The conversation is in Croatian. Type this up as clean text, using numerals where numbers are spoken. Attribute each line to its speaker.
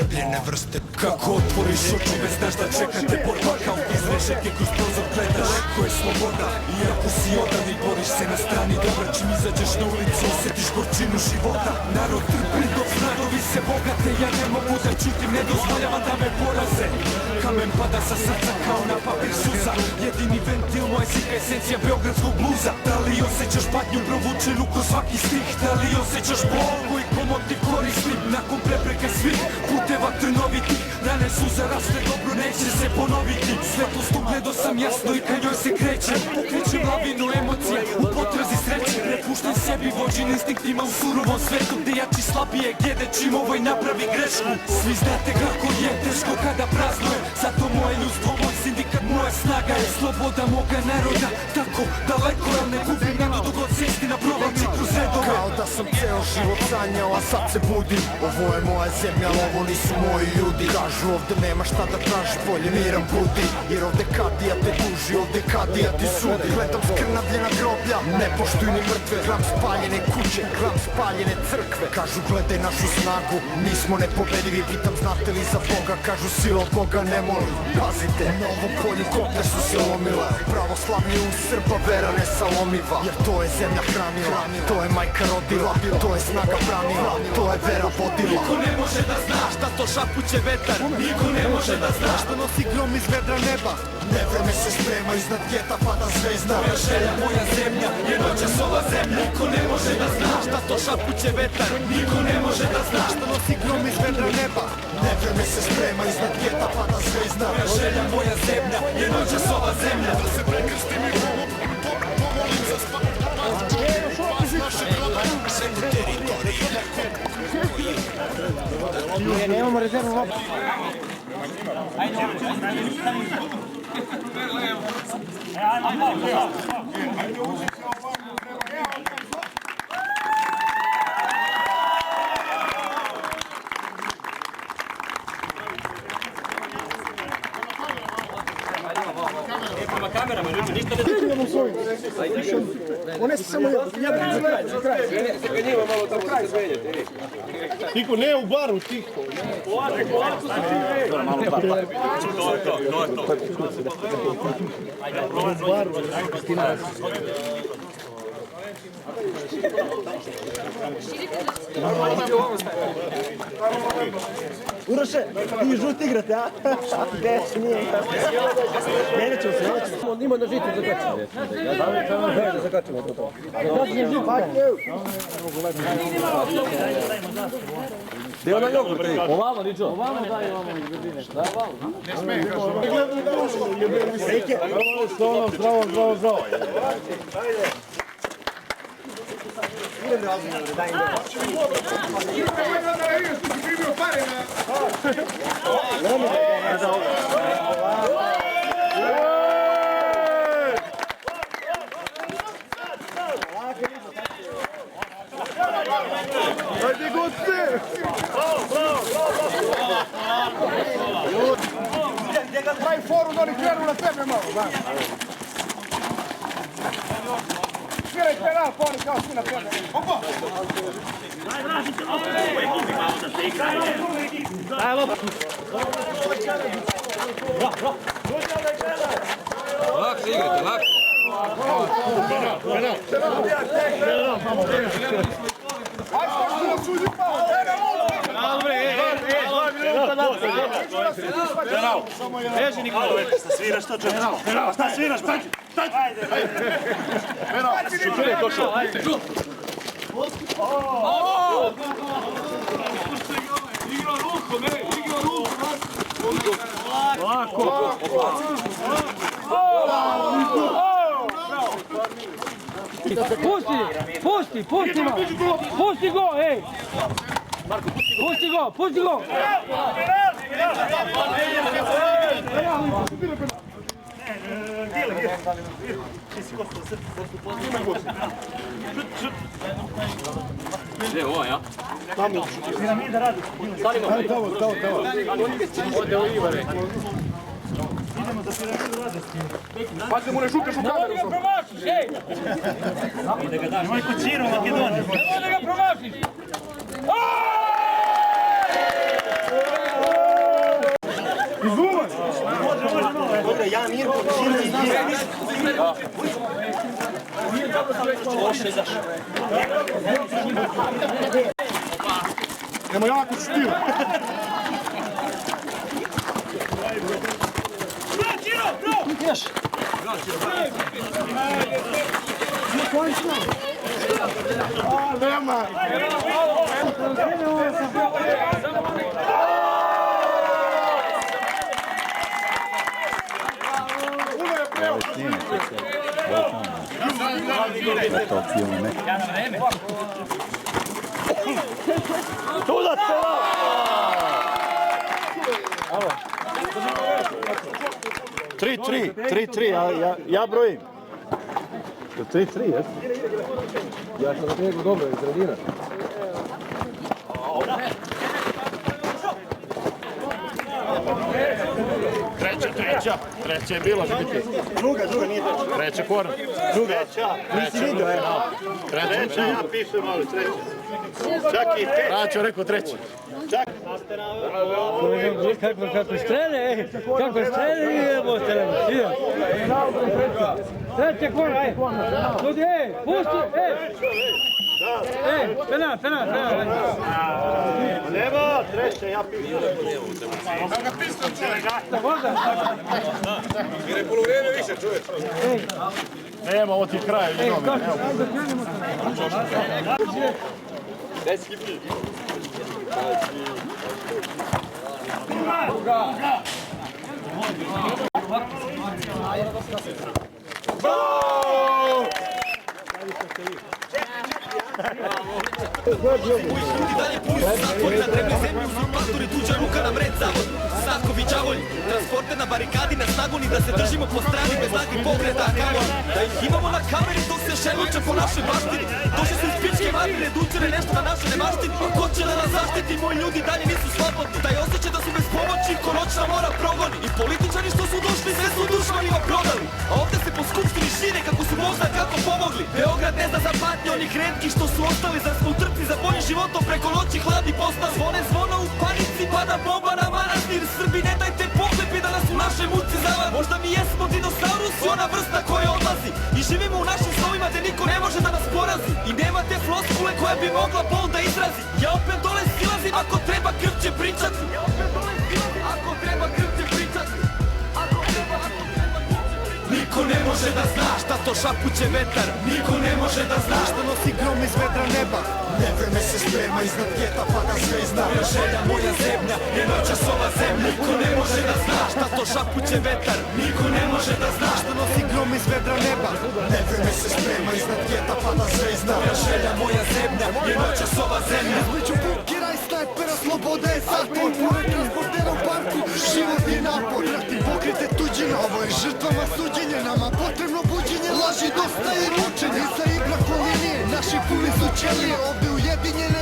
Speaker 1: Iscrpljene vrste. Kako otvoriš oči, već znaš da čekate borba. Kao iz rešetke kroz prozor gledaš. Ko je sloboda, iako si odan i boriš se na strani dobra. Čim izađeš na ulicu, osjetiš gorčinu života. Narod trpi dok snadovi se bogate. Ja ne mogu da čutim, ne dozvoljavam da me poraze. Kamen pada sa srca kao na papir suza. Jedini ventil moja slika, esencija beogradskog bluza. Da li osjećaš patnju provučenu kroz svaki stih? Da li osjećaš bol koji pomoći korisnim? Nakon prepreke svih puteva trnovitih, rane su zarasle, dobro neće se ponoviti. Svetlost ugledo sam jasno i kad njoj se krećem. Pokrećem lavinu emocija u potrazi sreće. Prepuštam sebi vođen instinktima u surovom svetu, gde jači slabije jede čim ovoj napravi grešku. Svi znate kako je teško kada praznuje, zato moje ljudstvo, moj sindikat, moja snaga je sloboda moga naroda. Tako daleko, al ne gubim nadu dok god se istina provlači kroz redove.
Speaker 2: Kao da sam ceo život sanjao, a sad se budim. Ovo je moja zemlja, ovo nisu moji ljudi. Kažu ovde nema šta da traži, bolje miran budi. Jer ovde kadija te duži, ovde kadija ti sudi. Gledam skrnavljena groblja, ne poštuj ni mrtve. Gram spaljene kuće, gram spaljene crkve. Kažu gledaj našu snagu, nismo nepobedivi. Pitam znate li za Boga, kažu sila od Boga ne moli. Pazite, na ovom polju koplje su se lomile. Pravoslavlje u Srba, vera nesalomiva. Jer to je zemlja hranila, to je majka rodila, to je snaga branila, to je vera vodila.
Speaker 1: Niko ne može da zna šta to šapuće vetar. Niko ne može da zna
Speaker 2: šta nosi grom iz vedra neba. Nevreme se sprema, iznad geta pada zvezda.
Speaker 1: Moja želja, moja zemlja, je noćas ova zemlja. Niko ne može da zna šta to šapuće vetar. Niko ne može da zna
Speaker 2: šta nosi grom iz vedra neba. Nevreme se sprema, iznad geta pada zvezda.
Speaker 1: Moja želja, moja zemlja, je noćas ova zemlja. Da se prekrstim i pomolim za spas naše groda, seku teritorije.
Speaker 3: Nemamo rezervu loptu.
Speaker 4: Kamerama, ljudi, ništa ne vidimo svojim.
Speaker 3: One su samo jedan za kraj.
Speaker 4: Ga njima malo tamo da se zvenjete.
Speaker 3: Tiho, ne u baru, tiho.
Speaker 4: To je to.
Speaker 3: U baru, Kristina. Uroše, ti žut igrate, a? Desi, nije. Menit ćemo se. Ima da žitu zakačimo. Da zakačimo to. Gdje je ona jogu? Ovamo, ničo. Ovamo daj, ovamo iz brzine. Da, ovamo. Ne smije, kažu. Zdravo. Idem razumno, daj im dobro. Ajde, goste! Gdje ga pravi forum, oni krenu na tebe malo. Sviraj penal, pa oni kao svi na tebe. Opa! Daj loptu.
Speaker 4: Lako igrate, lako.
Speaker 3: Penal.
Speaker 4: Beži Nikola. Šta sviraš, što čovječ? Šta sviraš, stati! Ajde! Šuter je došao. Igra rukom, igra rukom. Lako.
Speaker 5: Pusti go, ej! Pusti go!
Speaker 4: Gdje je ovo, ja?
Speaker 3: Piramida radi. Tamo. Ode u Ivare. Idemo za piramidu radi.
Speaker 5: Pa se mu ne šukaš u kameru. Nemoj da ga promašiš, ej!
Speaker 3: Nemoj kod Ciro u Makedoniji.
Speaker 5: Nemoj da ga promašiš!
Speaker 4: Nemo jako štil. Nema. Sudac, Tri, ja brojim.
Speaker 3: 3-3, jes? Ja sam da nego dobro iz sredina.
Speaker 4: Treća je bila, vidite. Druga, nije treća. Treća korna. Treća. Nisi vidio, treća, ja pišem, ali treća. Čak i pet. Račo rekao treća. Čak.
Speaker 6: Kako strele, idemo strele, idemo. Treća korna, aj. Ljudi, pusti, penal.
Speaker 4: Nema, treća, ja pišem. Kako ga pisam, čovjek?
Speaker 5: Jer polovrijeme više, čovječ.
Speaker 4: Nema, ovo ti je kraj.
Speaker 1: I dalje puni su zatvori na drevnoj zemlji, uzurpatori, tuđa ruka nam red zavod. Stavkovi đavolji, transporte na barikadi, na snagoni da se držimo po strani bez nagih pokreta, kamoli. Da ih imamo na kameri dok se šeluče po našoj baštini. Došli su iz pičke materine, dučere nešto na našoj nemaštini. Pa ko će da nas zaštiti, moji ljudi dalje nisu slobodni. Taj osjećaj da su bez pomoći, ko noćna mora progoni. I političari što su došli, sve su dušmanima prodali. A ovdje se po skupštini šire kako su možda kako pomogli. Beograd ne zna za patnje onih retki što su ostali, zar smo u trci za boljim životom preko noći hladni posta. Zvone zvono u panici, pada bomba na manastir. Srbi ne dajte pohlepi da nas u našoj muci zavad. Možda mi jesmo dinosaurus, ona vrsta koja odlazi. I živimo u našim snovima gdje niko ne može da nas porazi. I nema te floskule koja bi mogla bol da izrazi. Ja opet dole silazim, ako treba krv će pričati. Ako treba krv će pričati. Niko ne može da zna šta to šapuće vetar. Niko ne može da zna šta nosi grom iz vedra neba.
Speaker 2: Nevreme se sprema iznad geta pada zvezda.
Speaker 1: Moja želja, moja zemlja, je noćas ova zemlja. Niko ne može da zna šta to šapuće vetar. Niko ne može da zna šta nosi grom iz vedra neba.
Speaker 2: Nevreme se sprema iznad geta pada zvezda.
Speaker 1: Moja želja, moja zemlja, je noćas ova zemlja.
Speaker 2: Između bunkera i snajpera sloboda je zatvor. Pored transportera u parku, život je napor. Rati pokrite tuđine, ovo je žrtvama suđenje. Nama potrebno buđenje, laži dosta i mučenje. Iza igra ko linije, naši puni su ćelije. Ovdje ujedinjene